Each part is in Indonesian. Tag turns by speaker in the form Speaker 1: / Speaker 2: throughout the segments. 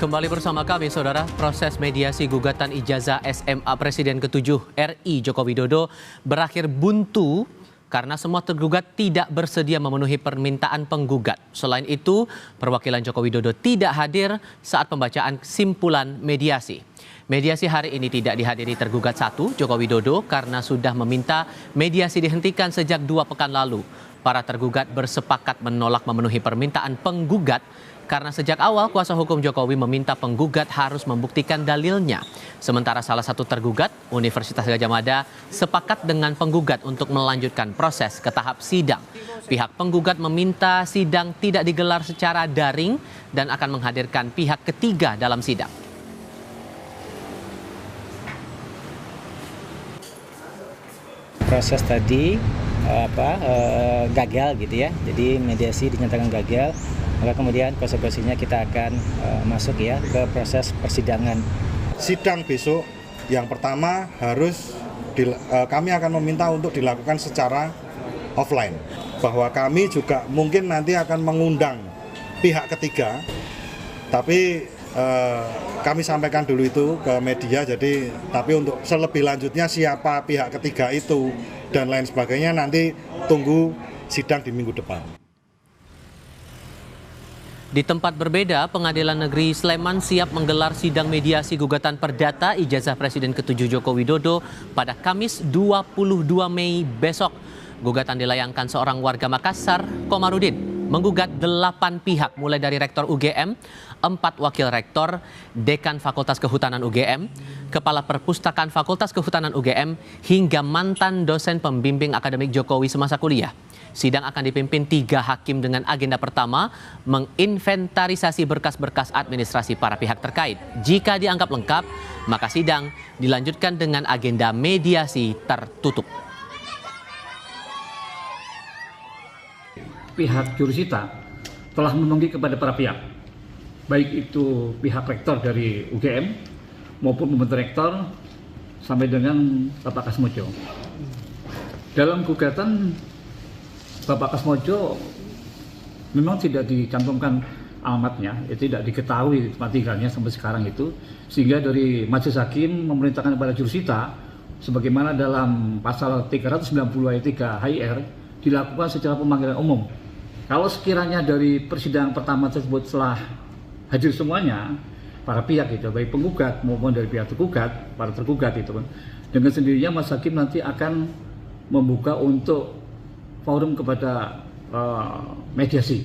Speaker 1: Kembali bersama kami, Saudara. Proses mediasi gugatan ijazah SMA Presiden ke-7 RI Joko Widodo berakhir buntu karena semua tergugat tidak bersedia memenuhi permintaan penggugat. Selain itu, perwakilan Joko Widodo tidak hadir saat pembacaan simpulan mediasi. Mediasi hari ini tidak dihadiri tergugat 1, Joko Widodo, karena sudah meminta mediasi dihentikan sejak 2 pekan lalu. Para tergugat bersepakat menolak memenuhi permintaan penggugat karena sejak awal kuasa hukum Jokowi meminta penggugat harus membuktikan dalilnya. Sementara salah satu tergugat, Universitas Gadjah Mada, sepakat dengan penggugat untuk melanjutkan proses ke tahap sidang. Pihak penggugat meminta sidang tidak digelar secara daring dan akan menghadirkan pihak ketiga dalam sidang.
Speaker 2: Proses tadi gagal gitu ya, jadi mediasi dinyatakan gagal, maka kemudian konsekuensinya kita akan masuk ya ke proses persidangan.
Speaker 3: Sidang besok yang pertama kami akan meminta untuk dilakukan secara offline, bahwa kami juga mungkin nanti akan mengundang pihak ketiga, tapi kami sampaikan dulu itu ke media, tapi untuk selebih lanjutnya siapa pihak ketiga itu dan lain sebagainya nanti tunggu sidang di minggu depan.
Speaker 1: Di tempat berbeda, Pengadilan Negeri Sleman siap menggelar sidang mediasi gugatan perdata ijazah Presiden ke-7 Joko Widodo pada Kamis 22 Mei besok. Gugatan dilayangkan seorang warga Makassar, Komarudin, menggugat 8 pihak mulai dari Rektor UGM, 4 wakil rektor, Dekan Fakultas Kehutanan UGM, Kepala Perpustakaan Fakultas Kehutanan UGM, hingga mantan dosen pembimbing akademik Jokowi semasa kuliah. Sidang akan dipimpin 3 hakim dengan agenda pertama, menginventarisasi berkas-berkas administrasi para pihak terkait. Jika dianggap lengkap, maka sidang dilanjutkan dengan agenda mediasi tertutup.
Speaker 4: Pihak jurusita telah memanggil kepada para pihak, baik itu pihak rektor dari UGM maupun pembantu rektor sampai dengan Bapak Kasmojo. Dalam gugatan Bapak Kasmojo memang tidak dicantumkan alamatnya, tidak diketahui tempat tinggalnya sampai sekarang itu, sehingga dari majelis hakim memerintahkan kepada jurusita sebagaimana dalam pasal 390 ayat 3 HIR dilakukan secara pemanggilan umum. Kalau sekiranya dari persidangan pertama tersebut setelah hadir semuanya, para pihak itu, baik penggugat maupun dari pihak tergugat, para tergugat itu kan, dengan sendirinya Mas Hakim nanti akan membuka untuk forum kepada mediasi.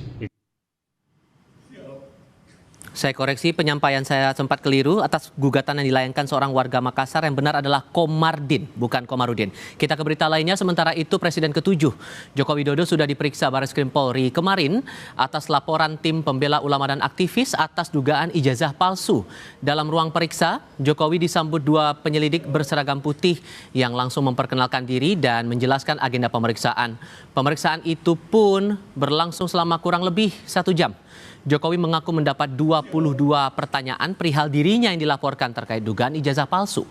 Speaker 1: Saya koreksi, penyampaian saya sempat keliru atas gugatan yang dilayangkan seorang warga Makassar. Yang benar adalah Komardin, bukan Komarudin. Kita ke berita lainnya. Sementara itu, Presiden ke-7 Joko Widodo sudah diperiksa Barreskrim Polri kemarin atas laporan tim pembela ulama dan aktivis atas dugaan ijazah palsu. Dalam ruang periksa, Jokowi disambut 2 penyelidik berseragam putih yang langsung memperkenalkan diri dan menjelaskan agenda pemeriksaan. Pemeriksaan itu pun berlangsung selama kurang lebih 1 jam. Jokowi mengaku mendapat 22 pertanyaan perihal dirinya yang dilaporkan terkait dugaan ijazah palsu.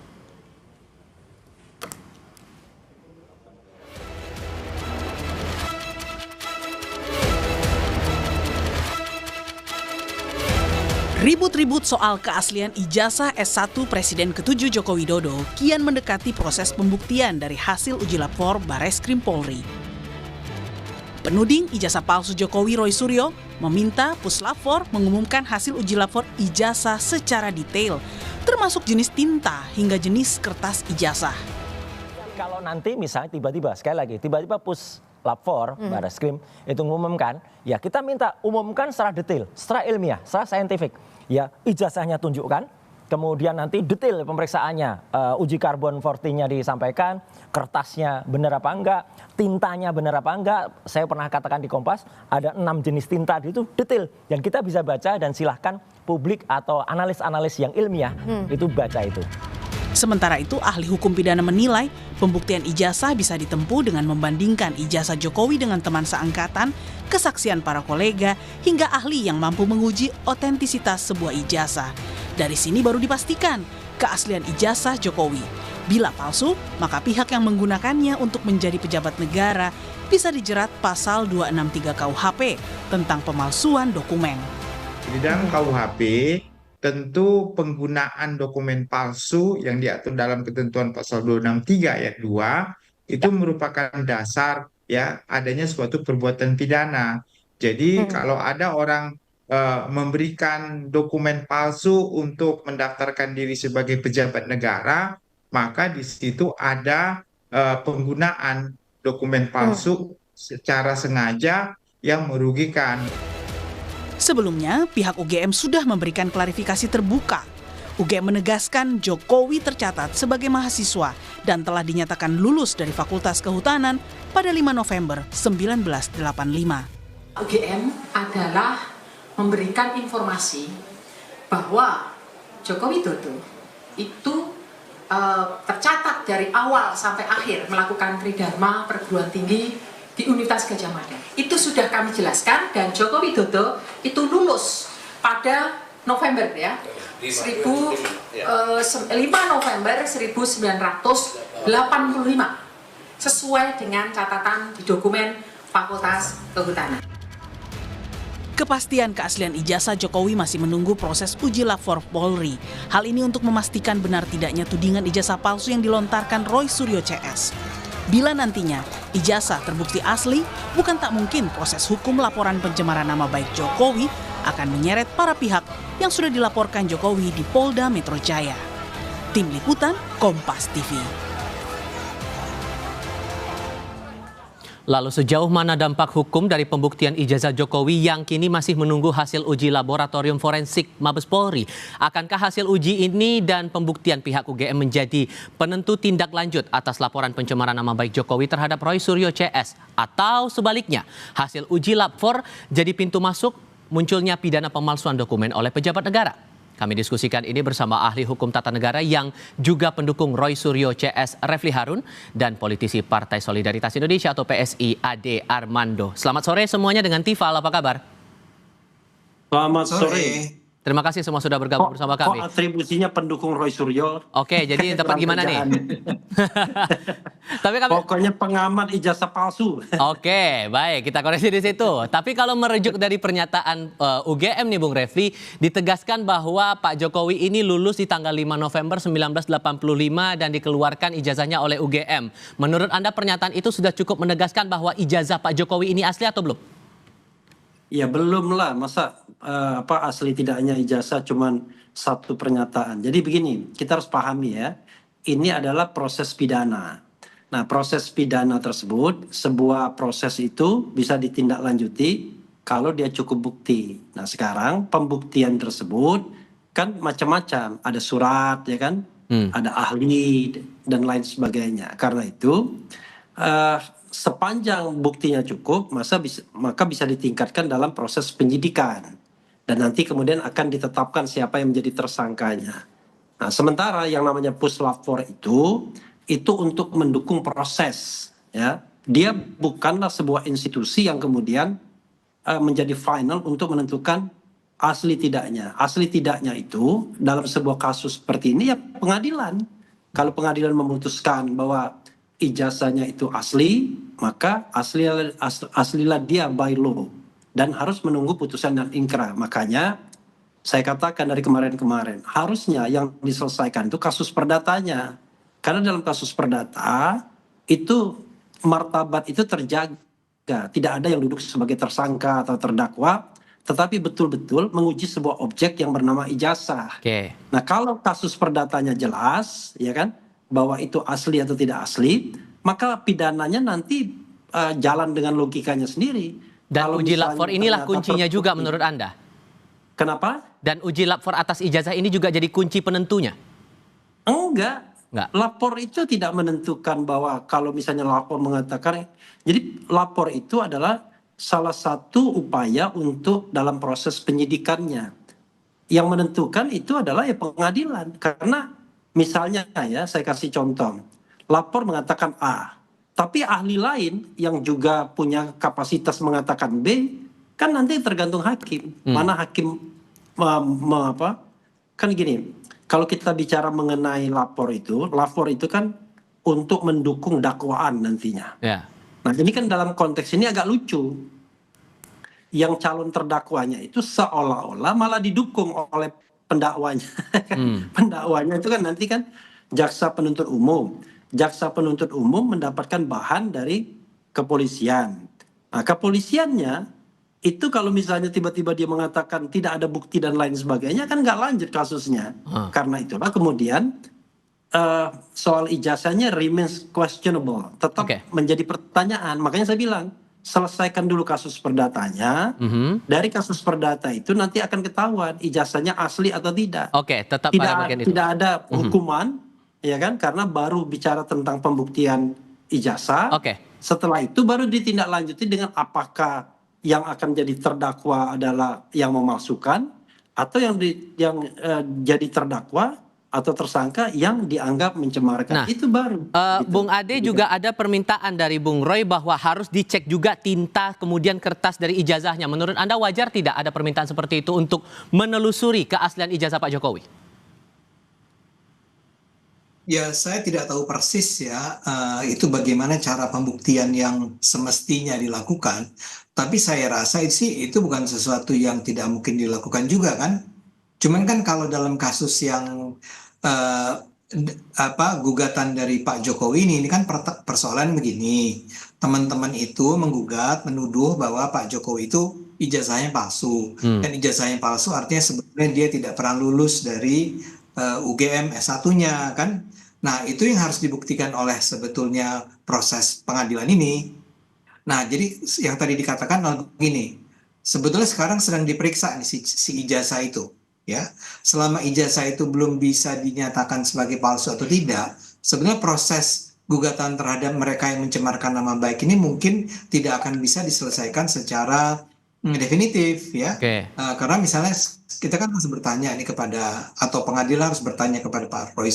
Speaker 5: Ribut-ribut soal keaslian ijazah S1 Presiden ke-7 Joko Widodo kian mendekati proses pembuktian dari hasil uji lapor Barreskrim Polri. Penuding ijazah palsu Jokowi, Roy Suryo, meminta Puslapor mengumumkan hasil uji lapor ijazah secara detail, termasuk jenis tinta hingga jenis kertas ijazah.
Speaker 6: Kalau nanti misalnya tiba-tiba, sekali lagi, tiba-tiba Puslapor, Barreskrim, itu mengumumkan, ya kita minta umumkan secara detail, secara ilmiah, secara saintifik. Ya ijazahnya tunjukkan, kemudian nanti detail pemeriksaannya, uji karbon 14-nya disampaikan, kertasnya benar apa enggak, tintanya benar apa enggak. Saya pernah katakan di Kompas, ada 6 jenis tinta itu detail. Dan kita bisa baca dan silahkan publik atau analis-analis yang ilmiah itu baca itu.
Speaker 5: Sementara itu, ahli hukum pidana menilai pembuktian ijazah bisa ditempuh dengan membandingkan ijazah Jokowi dengan teman seangkatan, kesaksian para kolega, hingga ahli yang mampu menguji otentisitas sebuah ijazah. Dari sini baru dipastikan keaslian ijazah Jokowi. Bila palsu, maka pihak yang menggunakannya untuk menjadi pejabat negara bisa dijerat pasal 263 KUHP tentang pemalsuan dokumen.
Speaker 7: Di dalam KUHP tentu penggunaan dokumen palsu yang diatur dalam ketentuan pasal 263 ayat 2 itu merupakan dasar ya adanya suatu perbuatan pidana. Jadi kalau ada orang memberikan dokumen palsu untuk mendaftarkan diri sebagai pejabat negara, maka di situ ada penggunaan dokumen palsu secara sengaja yang merugikan.
Speaker 5: Sebelumnya, pihak UGM sudah memberikan klarifikasi terbuka. UGM menegaskan Jokowi tercatat sebagai mahasiswa dan telah dinyatakan lulus dari Fakultas Kehutanan pada 5 November 1985.
Speaker 8: UGM adalah memberikan informasi bahwa Joko Widodo itu tercatat dari awal sampai akhir melakukan tridharma perguruan tinggi di Universitas Gadjah Mada. Itu sudah kami jelaskan dan Joko Widodo itu lulus pada November ya. 5 November 1985 sesuai dengan catatan di dokumen Fakultas Kehutanan.
Speaker 5: Kepastian keaslian ijazah Jokowi masih menunggu proses uji lapor Polri. Hal ini untuk memastikan benar tidaknya tudingan ijazah palsu yang dilontarkan Roy Suryo CS. Bila nantinya ijazah terbukti asli, bukan tak mungkin proses hukum laporan pencemaran nama baik Jokowi akan menyeret para pihak yang sudah dilaporkan Jokowi di Polda Metro Jaya. Tim Liputan, Kompas TV.
Speaker 1: Lalu sejauh mana dampak hukum dari pembuktian ijazah Jokowi yang kini masih menunggu hasil uji laboratorium forensik Mabes Polri? Akankah hasil uji ini dan pembuktian pihak UGM menjadi penentu tindak lanjut atas laporan pencemaran nama baik Jokowi terhadap Roy Suryo CS? Atau sebaliknya, hasil uji lapor jadi pintu masuk munculnya pidana pemalsuan dokumen oleh pejabat negara? Kami diskusikan ini bersama ahli hukum tata negara yang juga pendukung Roy Suryo CS Refli Harun dan politisi Partai Solidaritas Indonesia atau PSI Ade Armando. Selamat sore semuanya dengan Tifal, apa kabar?
Speaker 9: Selamat sore.
Speaker 1: Terima kasih semua sudah bergabung bersama kami.
Speaker 9: Kok atribusinya pendukung Roy Suryo?
Speaker 1: Oke, jadi tepat gimana nih? Tapi kami...
Speaker 9: Pokoknya pengamat ijazah palsu.
Speaker 1: Oke, baik, kita koreksi di situ. Tapi kalau merujuk dari pernyataan UGM nih Bung Refli, ditegaskan bahwa Pak Jokowi ini lulus di tanggal 5 November 1985 dan dikeluarkan ijazahnya oleh UGM. Menurut Anda pernyataan itu sudah cukup menegaskan bahwa ijazah Pak Jokowi ini asli atau belum?
Speaker 9: Ya belum lah, masa asli tidaknya ijazah cuman satu pernyataan. Jadi begini, kita harus pahami ya, ini adalah proses pidana. Nah, proses pidana tersebut, sebuah proses itu bisa ditindaklanjuti kalau dia cukup bukti. Nah, sekarang pembuktian tersebut kan macam-macam, ada surat ya kan, ada ahli dan lain sebagainya. Karena itu sepanjang buktinya cukup, maka bisa ditingkatkan dalam proses penyidikan. Dan nanti kemudian akan ditetapkan siapa yang menjadi tersangkanya. Nah, sementara yang namanya puslapor itu untuk mendukung proses. Ya. Dia bukanlah sebuah institusi yang kemudian menjadi final untuk menentukan asli tidaknya. Asli tidaknya itu dalam sebuah kasus seperti ini ya pengadilan. Kalau pengadilan memutuskan bahwa ijazahnya itu asli, maka aslilah dia by law dan harus menunggu putusan dan ingkrah. Makanya saya katakan dari kemarin-kemarin harusnya yang diselesaikan itu kasus perdatanya, karena dalam kasus perdata itu martabat itu terjaga, tidak ada yang duduk sebagai tersangka atau terdakwa, tetapi betul-betul menguji sebuah objek yang bernama ijazah. Nah, kalau kasus perdatanya jelas, ya kan, bahwa itu asli atau tidak asli, maka pidananya nanti jalan dengan logikanya sendiri.
Speaker 1: Dan
Speaker 9: kalau
Speaker 1: uji lapor inilah kuncinya juga menurut Anda?
Speaker 9: Kenapa?
Speaker 1: Dan uji lapor atas ijazah ini juga jadi kunci penentunya?
Speaker 9: Enggak. Lapor itu tidak menentukan bahwa kalau misalnya lapor mengatakan, jadi lapor itu adalah salah satu upaya untuk dalam proses penyidikannya. Yang menentukan itu adalah ya pengadilan, karena misalnya ya, saya kasih contoh. Lapor mengatakan A, tapi ahli lain yang juga punya kapasitas mengatakan B, kan nanti tergantung hakim. Mana hakim kan gini, kalau kita bicara mengenai lapor itu kan untuk mendukung dakwaan nantinya. Nah, ini kan dalam konteks ini agak lucu. Yang calon terdakwanya itu seolah-olah malah didukung oleh pendakwanya. Pendakwanya itu kan nanti kan jaksa penuntut umum. Jaksa penuntut umum mendapatkan bahan dari kepolisian. Nah, kepolisiannya itu kalau misalnya tiba-tiba dia mengatakan tidak ada bukti dan lain sebagainya, kan nggak lanjut kasusnya. Karena itulah kemudian soal ijazahnya remains questionable, tetap menjadi pertanyaan. Makanya saya bilang, selesaikan dulu kasus perdatanya. Dari kasus perdata itu nanti akan ketahuan ijazahnya asli atau tidak.
Speaker 1: Tetap pada bagian itu.
Speaker 9: Tidak ada hukuman, ya kan? Karena baru bicara tentang pembuktian ijazah. Setelah itu baru ditindaklanjuti dengan apakah yang akan jadi terdakwa adalah yang memalsukan atau yang jadi terdakwa atau tersangka yang dianggap mencemarkan. Itu baru.
Speaker 1: Bung Ade juga ada permintaan dari Bung Roy bahwa harus dicek juga tinta kemudian kertas dari ijazahnya. Menurut Anda wajar tidak ada permintaan seperti itu untuk menelusuri keaslian ijazah Pak Jokowi?
Speaker 10: Ya, saya tidak tahu persis ya itu bagaimana cara pembuktian yang semestinya dilakukan. Tapi saya rasa sih itu bukan sesuatu yang tidak mungkin dilakukan juga kan. Cuman kan kalau dalam kasus yang gugatan dari Pak Jokowi ini kan persoalan begini. Teman-teman itu menggugat, menuduh bahwa Pak Jokowi itu ijazahnya palsu. Dan ijazahnya palsu artinya sebenarnya dia tidak pernah lulus dari UGM S1-nya kan. Nah, itu yang harus dibuktikan oleh sebetulnya proses pengadilan ini. Nah, jadi yang tadi dikatakan begini, sebetulnya sekarang sedang diperiksa nih si ijazah itu, ya. Selama ijazah itu belum bisa dinyatakan sebagai palsu atau tidak, sebenarnya proses gugatan terhadap mereka yang mencemarkan nama baik ini mungkin tidak akan bisa diselesaikan secara definitif, ya. Karena misalnya kita kan harus bertanya ini kepada, atau pengadilan harus bertanya kepada Pak Roy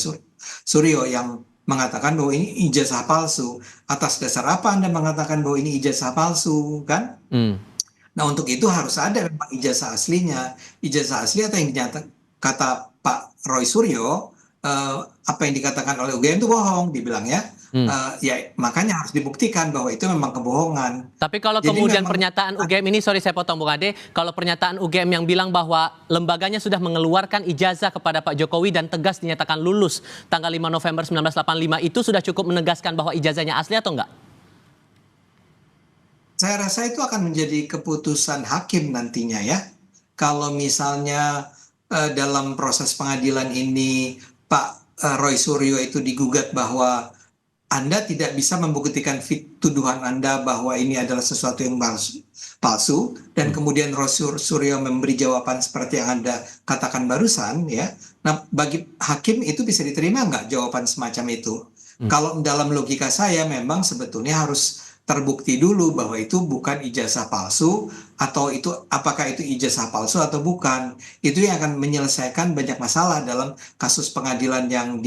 Speaker 10: Suryo yang mengatakan bahwa ini ijazah palsu. Atas dasar apa Anda mengatakan bahwa ini ijazah palsu, kan? Nah, untuk itu harus ada memang ijazah aslinya. Ijazah asli atau yang dinyatakan, kata Pak Roy Suryo, apa yang dikatakan oleh UGM itu bohong, dibilang ya. Ya, makanya harus dibuktikan bahwa itu memang kebohongan.
Speaker 1: Tapi kalau
Speaker 10: Jadi
Speaker 1: kemudian
Speaker 10: memang,
Speaker 1: pernyataan UGM ini, sorry saya potong Bung Ade, kalau pernyataan UGM yang bilang bahwa lembaganya sudah mengeluarkan ijazah kepada Pak Jokowi dan tegas dinyatakan lulus tanggal 5 November 1985, itu sudah cukup menegaskan bahwa ijazahnya asli atau enggak?
Speaker 10: Saya rasa itu akan menjadi keputusan hakim nantinya ya. Kalau misalnya dalam proses pengadilan ini Pak Roy Suryo itu digugat bahwa Anda tidak bisa membuktikan tuduhan Anda bahwa ini adalah sesuatu yang palsu, dan kemudian Roy Suryo memberi jawaban seperti yang Anda katakan barusan, ya. Nah, bagi hakim itu bisa diterima nggak jawaban semacam itu? Kalau dalam logika saya memang sebetulnya harus terbukti dulu bahwa itu bukan ijazah palsu, atau itu apakah itu ijazah palsu atau bukan. Itu yang akan menyelesaikan banyak masalah dalam kasus pengadilan yang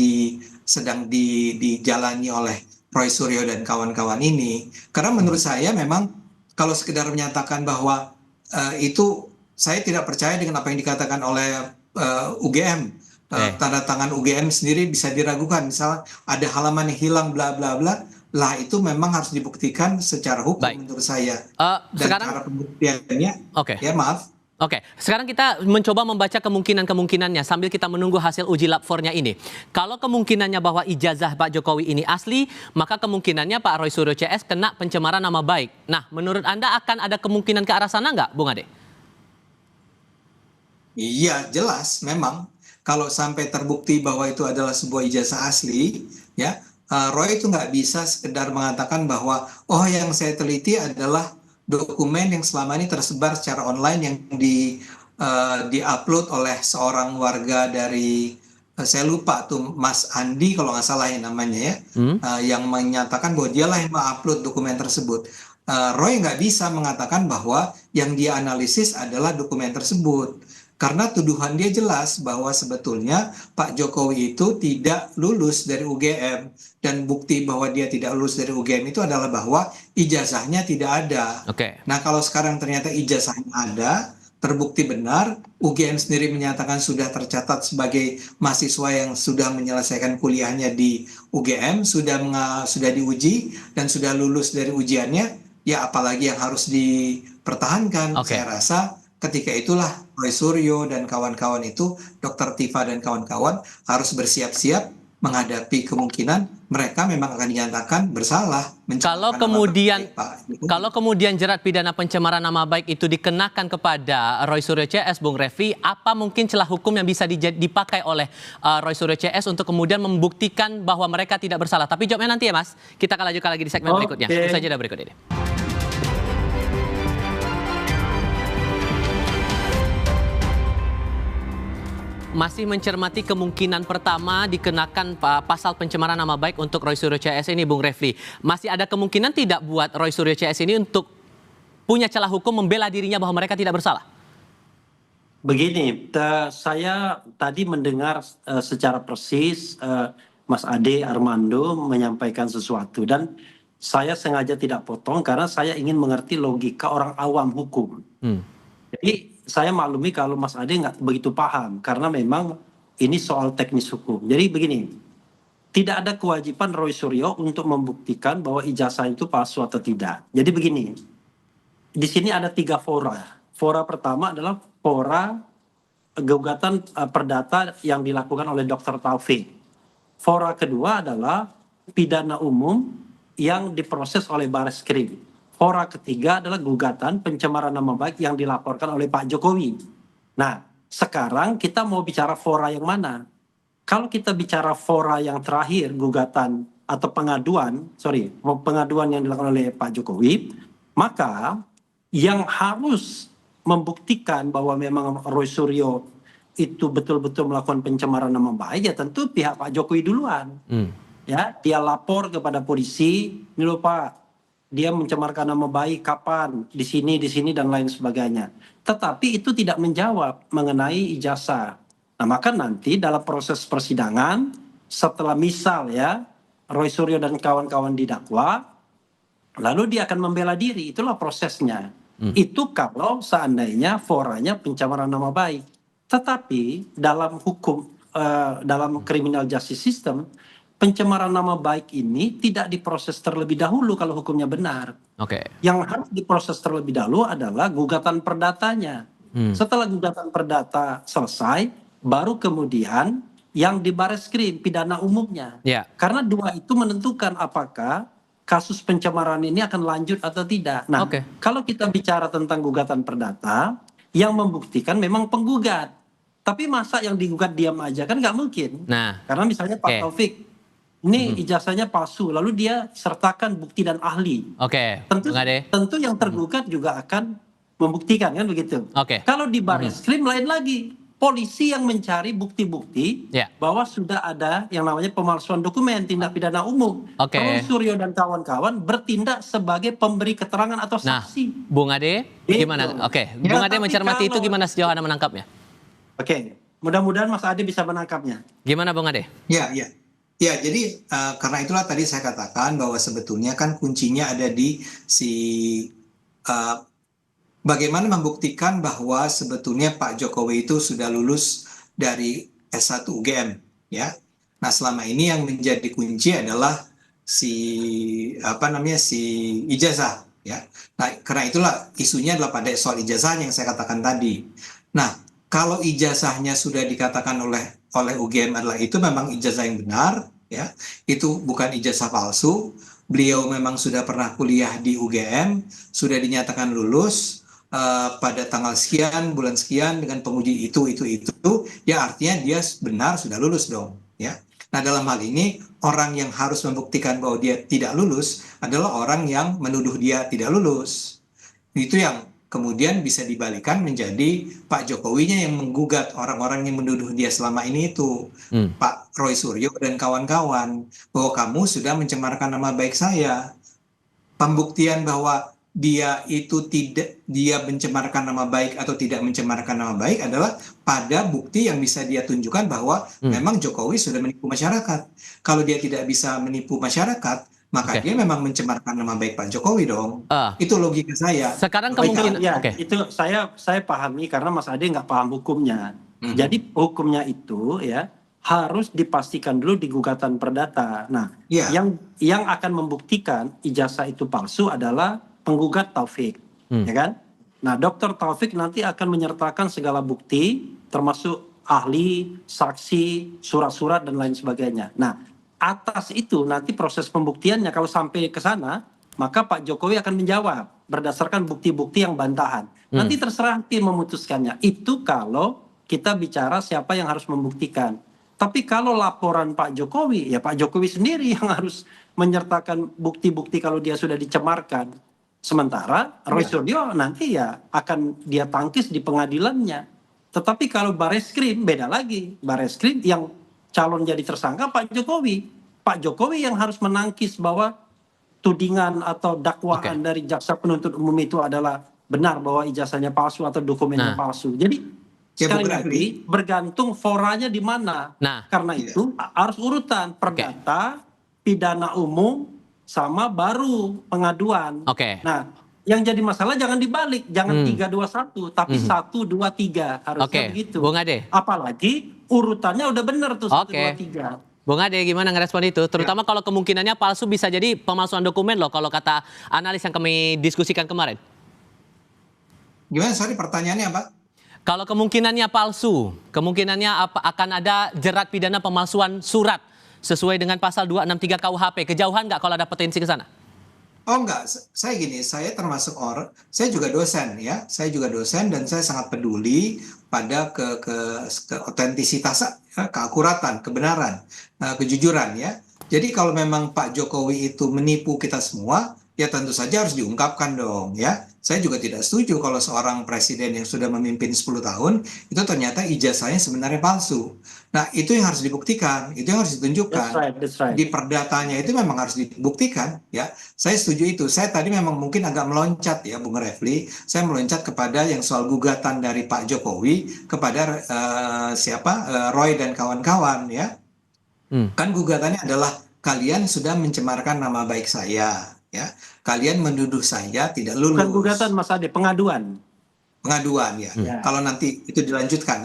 Speaker 10: sedang dijalani oleh Roy Suryo dan kawan-kawan ini. Karena menurut saya memang kalau sekedar menyatakan bahwa itu, saya tidak percaya dengan apa yang dikatakan oleh UGM. Tanda tangan UGM sendiri bisa diragukan. Misalnya ada halaman yang hilang bla bla bla, lah itu memang harus dibuktikan secara hukum menurut saya. Dan
Speaker 1: sekarang,
Speaker 10: cara pembuktiannya, ya maaf.
Speaker 1: Sekarang kita mencoba membaca kemungkinan-kemungkinannya sambil kita menunggu hasil uji lab 4-nya ini. Kalau kemungkinannya bahwa ijazah Pak Jokowi ini asli, maka kemungkinannya Pak Roy Suryo CS kena pencemaran nama baik. Nah, menurut Anda akan ada kemungkinan ke arah sana nggak, Bung Ade?
Speaker 10: Iya, jelas memang. Kalau sampai terbukti bahwa itu adalah sebuah ijazah asli, ya, Roy itu nggak bisa sekedar mengatakan bahwa, oh yang saya teliti adalah dokumen yang selama ini tersebar secara online yang di-upload oleh seorang warga dari, saya lupa tuh Mas Andi kalau nggak salah ya namanya ya, yang menyatakan bahwa dialah yang mengupload dokumen tersebut. Roy nggak bisa mengatakan bahwa yang dia analisis adalah dokumen tersebut. Karena tuduhan dia jelas bahwa sebetulnya Pak Jokowi itu tidak lulus dari UGM. Dan bukti bahwa dia tidak lulus dari UGM itu adalah bahwa ijazahnya tidak ada. Nah, kalau sekarang ternyata ijazahnya ada, terbukti benar, UGM sendiri menyatakan sudah tercatat sebagai mahasiswa yang sudah menyelesaikan kuliahnya di UGM, sudah diuji dan sudah lulus dari ujiannya, ya apalagi yang harus dipertahankan. Saya rasa ketika itulah Roy Suryo dan kawan-kawan itu, Dr. Tifa dan kawan-kawan harus bersiap-siap menghadapi kemungkinan mereka memang akan dinyatakan bersalah.
Speaker 1: Kalau kemudian jerat pidana pencemaran nama baik itu dikenakan kepada Roy Suryo CS, Bung Refli, apa mungkin celah hukum yang bisa dipakai oleh Roy Suryo CS untuk kemudian membuktikan bahwa mereka tidak bersalah? Tapi jawabnya nanti ya, Mas. Kita akan lanjutkan lagi di segmen berikutnya. Usai jeda berikut ini. Masih mencermati kemungkinan pertama dikenakan pasal pencemaran nama baik untuk Roy Suryo CS ini, Bung Refli. Masih ada kemungkinan tidak buat Roy Suryo CS ini untuk punya celah hukum membela dirinya bahwa mereka tidak bersalah?
Speaker 9: Begini, saya tadi mendengar secara persis Mas Ade Armando menyampaikan sesuatu, dan saya sengaja tidak potong karena saya ingin mengerti logika orang awam hukum. Jadi saya maklumi kalau Mas Ade nggak begitu paham karena memang ini soal teknis hukum. Jadi begini, tidak ada kewajiban Roy Suryo untuk membuktikan bahwa ijazah itu palsu atau tidak. Jadi begini, di sini ada 3 fora. Fora pertama adalah fora gugatan perdata yang dilakukan oleh Dr. Taufik. Fora kedua adalah pidana umum yang diproses oleh Bareskrim. Fora ketiga adalah gugatan pencemaran nama baik yang dilaporkan oleh Pak Jokowi. Nah, sekarang kita mau bicara fora yang mana? Kalau kita bicara fora yang terakhir, gugatan atau pengaduan yang dilakukan oleh Pak Jokowi, maka yang harus membuktikan bahwa memang Roy Suryo itu betul-betul melakukan pencemaran nama baik, ya tentu pihak Pak Jokowi duluan. Ya, dia lapor kepada polisi, ini loh Pak, dia mencemarkan nama baik kapan, di sini, dan lain sebagainya. Tetapi itu tidak menjawab mengenai ijazah. Nah, maka nanti dalam proses persidangan, setelah misal ya, Roy Suryo dan kawan-kawan didakwa, lalu dia akan membela diri, itulah prosesnya. Itu kalau seandainya foranya pencemaran nama baik. Tetapi dalam hukum, dalam criminal justice system, pencemaran nama baik ini tidak diproses terlebih dahulu kalau hukumnya benar. Yang harus diproses terlebih dahulu adalah gugatan perdatanya. Setelah gugatan perdata selesai, baru kemudian yang di Bareskrim pidana umumnya. Karena 2 itu menentukan apakah kasus pencemaran ini akan lanjut atau tidak. Nah, kalau kita bicara tentang gugatan perdata, yang membuktikan memang penggugat. Tapi masa yang digugat diam aja kan nggak mungkin. Karena misalnya Pak Taufik, ini ijazahnya palsu, lalu dia sertakan bukti dan ahli. Tentu yang tergugat juga akan membuktikan, kan begitu. Kalau di Bareskrim lain lagi, polisi yang mencari bukti-bukti bahwa sudah ada yang namanya pemalsuan dokumen, tindak pidana umum. Roy Suryo dan kawan-kawan bertindak sebagai pemberi keterangan atau saksi.
Speaker 1: Bung Ade, gimana? Bung Ade mencermati itu gimana sejauh Anda menangkapnya?
Speaker 9: Mudah-mudahan Mas Ade bisa menangkapnya.
Speaker 1: Gimana Bung Ade?
Speaker 10: Ya, jadi karena itulah tadi saya katakan bahwa sebetulnya kan kuncinya ada di bagaimana membuktikan bahwa sebetulnya Pak Jokowi itu sudah lulus dari S1 UGM, ya. Nah, selama ini yang menjadi kunci adalah si ijazah, ya. Nah, karena itulah isunya adalah pada soal ijazah yang saya katakan tadi. Nah, kalau ijazahnya sudah dikatakan oleh UGM adalah itu memang ijazah yang benar, ya, itu bukan ijazah palsu. Beliau memang sudah pernah kuliah di UGM, sudah dinyatakan lulus pada tanggal sekian, bulan sekian dengan penguji itu, ya artinya dia benar sudah lulus dong, ya. Nah, dalam hal ini orang yang harus membuktikan bahwa dia tidak lulus adalah orang yang menuduh dia tidak lulus. Itu yang kemudian bisa dibalikan menjadi Pak Jokowinya yang menggugat orang-orang yang menuduh dia selama ini itu. Pak Roy Suryo dan kawan-kawan, bahwa kamu sudah mencemarkan nama baik saya. Pembuktian bahwa dia mencemarkan nama baik atau tidak mencemarkan nama baik adalah pada bukti yang bisa dia tunjukkan bahwa memang Jokowi sudah menipu masyarakat. Kalau dia tidak bisa menipu masyarakat, maka dia memang mencemarkan nama baik Pak Jokowi dong. Itu logika saya.
Speaker 1: Sekarang kemungkinan
Speaker 9: itu saya pahami karena Mas Ade nggak paham hukumnya. Jadi hukumnya itu ya harus dipastikan dulu di gugatan perdata. Nah, yang akan membuktikan ijazah itu palsu adalah penggugat Taufik, ya kan? Nah, Dr. Taufik nanti akan menyertakan segala bukti, termasuk ahli, saksi, surat-surat, dan lain sebagainya. Nah, atas itu nanti proses pembuktiannya kalau sampai ke sana, maka Pak Jokowi akan menjawab berdasarkan bukti-bukti yang bantahan. Nanti terserah tim memutuskannya. Itu kalau kita bicara siapa yang harus membuktikan. Tapi kalau laporan Pak Jokowi, ya Pak Jokowi sendiri yang harus menyertakan bukti-bukti kalau dia sudah dicemarkan. Sementara Roy Suryo nanti ya akan dia tangkis di pengadilannya. Tetapi kalau Bareskrim beda lagi. Bareskrim yang calon jadi tersangka Pak Jokowi. Pak Jokowi yang harus menangkis bahwa tudingan atau dakwaan dari jaksa penuntut umum itu adalah benar bahwa ijazahnya palsu atau dokumennya palsu. Jadi sekali lagi bergantung foranya di mana. Karena itu harus urutan perdata, pidana umum, sama baru pengaduan. Nah, yang jadi masalah jangan dibalik, jangan 3-2-1, tapi 1-2-3 harusnya begitu.
Speaker 1: Bung Ade.
Speaker 9: Apalagi urutannya udah benar tuh 1-2-3.
Speaker 1: Bung Ade, gimana ngerespon itu? Terutama kalau kemungkinannya palsu bisa jadi pemalsuan dokumen loh, kalau kata analis yang kami diskusikan kemarin.
Speaker 10: Gimana? Sorry, pertanyaannya apa?
Speaker 1: Kalau kemungkinannya palsu, kemungkinannya akan ada jerat pidana pemalsuan surat sesuai dengan pasal 263 KUHP. Kejauhan nggak kalau ada potensi ke sana?
Speaker 10: Oh enggak, saya gini, saya termasuk saya juga dosen ya, saya juga dosen dan saya sangat peduli pada keotentisitas, keakuratan, kebenaran, kejujuran ya. Jadi kalau memang Pak Jokowi itu menipu kita semua, ya tentu saja harus diungkapkan dong ya. Saya juga tidak setuju kalau seorang presiden yang sudah memimpin 10 tahun itu ternyata ijazahnya sebenarnya palsu. Nah, itu yang harus dibuktikan, itu yang harus ditunjukkan.
Speaker 9: That's right.
Speaker 10: Di perdatanya itu memang harus dibuktikan ya. Saya setuju itu. Saya tadi memang mungkin agak meloncat ya Bung Refli. Saya meloncat kepada yang soal gugatan dari Pak Jokowi kepada Roy dan kawan-kawan ya. Kan gugatannya adalah kalian sudah mencemarkan nama baik saya. Ya, kalian menuduh saya tidak lulus.
Speaker 9: Bukan gugatan Mas Ade, pengaduan.
Speaker 10: Pengaduan ya. Kalau nanti itu dilanjutkan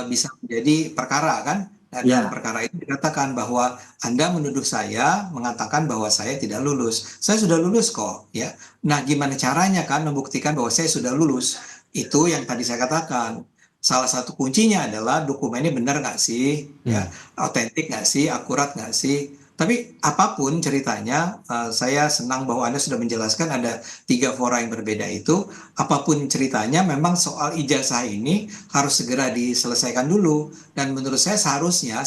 Speaker 10: bisa menjadi perkara kan. Dan dalam perkara itu dikatakan bahwa Anda menuduh saya, mengatakan bahwa saya tidak lulus. Saya sudah lulus kok ya. Nah, gimana caranya kan membuktikan bahwa saya sudah lulus? Itu yang tadi saya katakan. Salah satu kuncinya adalah dokumennya benar nggak sih, ya, otentik nggak sih, akurat nggak sih. Tapi apapun ceritanya, saya senang bahwa Anda sudah menjelaskan ada 3 fora yang berbeda itu. Apapun ceritanya, memang soal ijazah ini harus segera diselesaikan dulu. Dan menurut saya seharusnya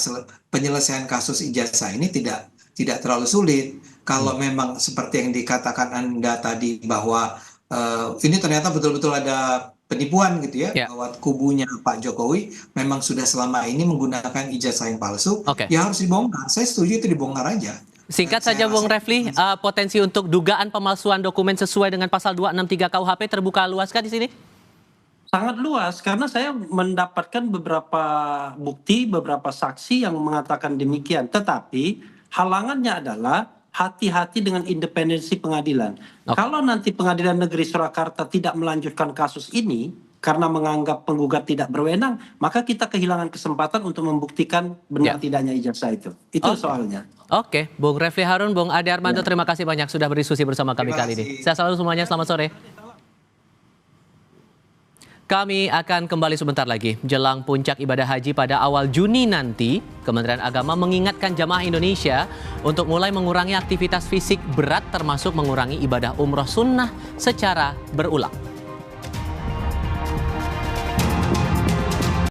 Speaker 10: penyelesaian kasus ijazah ini tidak terlalu sulit. Kalau memang seperti yang dikatakan Anda tadi bahwa ini ternyata betul-betul ada penipuan gitu ya, bahwa kubunya Pak Jokowi memang sudah selama ini menggunakan ijazah yang palsu, ya harus dibongkar. Saya setuju itu dibongkar aja.
Speaker 1: Singkat saja Bung Refli, potensi untuk dugaan pemalsuan dokumen sesuai dengan pasal 263 KUHP terbuka luaskah di sini?
Speaker 9: Sangat luas, karena saya mendapatkan beberapa bukti, beberapa saksi yang mengatakan demikian. Tetapi halangannya adalah hati-hati dengan independensi pengadilan. Kalau nanti Pengadilan Negeri Surakarta tidak melanjutkan kasus ini karena menganggap penggugat tidak berwenang, maka kita kehilangan kesempatan untuk membuktikan benar tidaknya ijazah itu. Itu soalnya.
Speaker 1: Oke, Bung Refli Harun, Bung Ade Armando, terima kasih banyak sudah berdiskusi bersama kami kali ini. Sehat selalu semuanya, selamat sore. Kami akan kembali sebentar lagi. Jelang puncak ibadah haji pada awal Juni nanti, Kementerian Agama mengingatkan jamaah Indonesia untuk mulai mengurangi aktivitas fisik berat termasuk mengurangi ibadah umroh sunnah secara berulang.